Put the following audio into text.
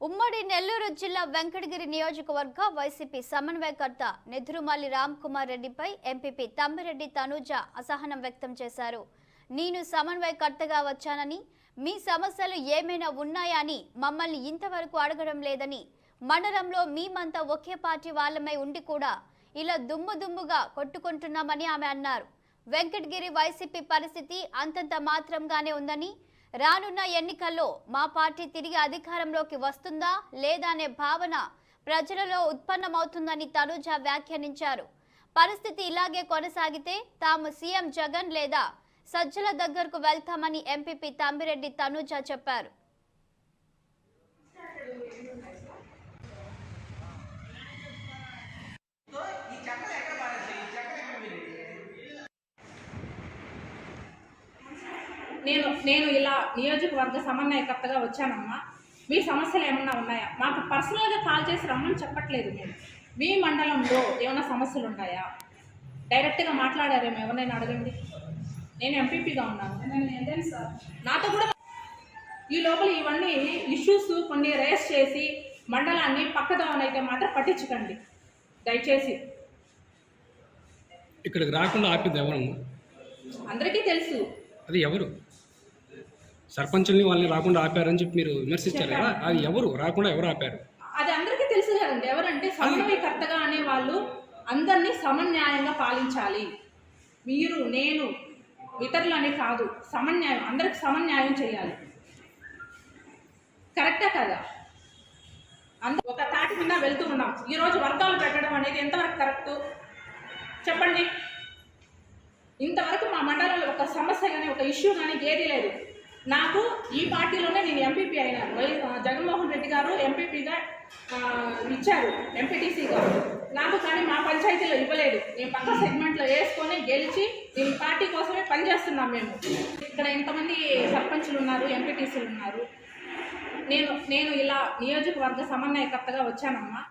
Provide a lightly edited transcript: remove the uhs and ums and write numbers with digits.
ఉమ్మడి నెల్లూరు జిల్లా వెంకటగిరి నియోజకవర్గ వైసీపీ సమన్వయకర్త నెదురుమల్లి రామ్ కుమార్ రెడ్డిపై ఎంపీపీ తమ్మిరెడ్డి తనూజ అసహనం వ్యక్తం చేశారు. నేను సమన్వయకర్తగా వచ్చానని, మీ సమస్యలు ఏమైనా ఉన్నాయా అని మమ్మల్ని ఇంతవరకు అడగడం లేదని, మండలంలో మేమంతా ఒకే పార్టీ వాళ్ళమై ఉండి కూడా ఇలా దుమ్ముగా కొట్టుకుంటున్నామని ఆమె అన్నారు. వెంకటగిరి వైసీపీ పరిస్థితి అంతంత మాత్రంగానే ఉందని, రానున్న ఎన్నికల్లో మా పార్టీ తిరిగి అధికారంలోకి వస్తుందా లేదా అనే భావన ప్రజలలో ఉత్పన్నమవుతుందని తనూజ వ్యాఖ్యానించారు. పరిస్థితి ఇలాగే కొనసాగితే తాము సీఎం జగన్ లేదా సజ్జల దగ్గరకు వెళ్తామని ఎంపీపీ తమ్మిరెడ్డి తనూజ చెప్పారు. నేను ఇలా నియోజకవర్గ సమన్వయకర్తగా వచ్చానమ్మా. మీ సమస్యలు ఏమన్నా ఉన్నాయా? మాకు పర్సనల్గా కాల్ చేసి రమ్మని చెప్పట్లేదు. మేము మీ మండలంలో ఏమైనా సమస్యలు ఉన్నాయా? డైరెక్ట్గా మాట్లాడారేమో, ఎవరినైనా అడగండి. నేను ఎంపీపీగా ఉన్నాను. నాతో కూడా ఈ లోపల ఇవన్నీ ఇష్యూస్ కొన్ని రేస్ చేసి మండలాన్ని పక్కదావనైతే మాత్రం పట్టించకండి దయచేసి. ఇక్కడికి రాకుండా ఆపింది ఎవరమ్మా? అందరికీ తెలుసు. అది ఎవరు? సర్పంచుల్ని వాళ్ళని రాకుండా ఆపారని చెప్పి మీరు విమర్శించారు కదా, అది ఎవరు? రాకుండా ఎవరు ఆపారు? అది అందరికీ తెలుసు కదండి. ఎవరంటే సమన్వయకర్తగా అనే వాళ్ళు అందరినీ సమన్యాయంగా పాలించాలి. మీరు, నేను, ఇతరులు అని కాదు, సమన్యాయం, అందరికి సమన్యాయం చేయాలి. కరెక్టా కదా? ఒక తాటి మీద వెళ్తూ ఉన్నాం. ఈరోజు వర్గాలు పెట్టడం అనేది ఎంతవరకు కరెక్టు చెప్పండి. ఇంతవరకు మా మండలంలో ఒక సమస్య కానీ ఒక ఇష్యూ కానీ ఏదీ లేదు. నాకు ఈ పార్టీలోనే నేను ఎంపీపీ అయినాను. జగన్మోహన్ రెడ్డి గారు ఎంపీపీగా ఇచ్చారు, ఎంపీటీసీగా. నాకు కానీ మా పంచాయతీలో ఇవ్వలేదు. నేను పక్క సెగ్మెంట్లో వేసుకొని గెలిచి నేను పార్టీ కోసమే పనిచేస్తున్నాం. మేము ఇక్కడ ఇంతమంది సర్పంచులు ఉన్నారు, ఎంపీటీసీలు ఉన్నారు. నేను ఇలా నియోజకవర్గ సమన్వయకర్తగా వచ్చానమ్మా.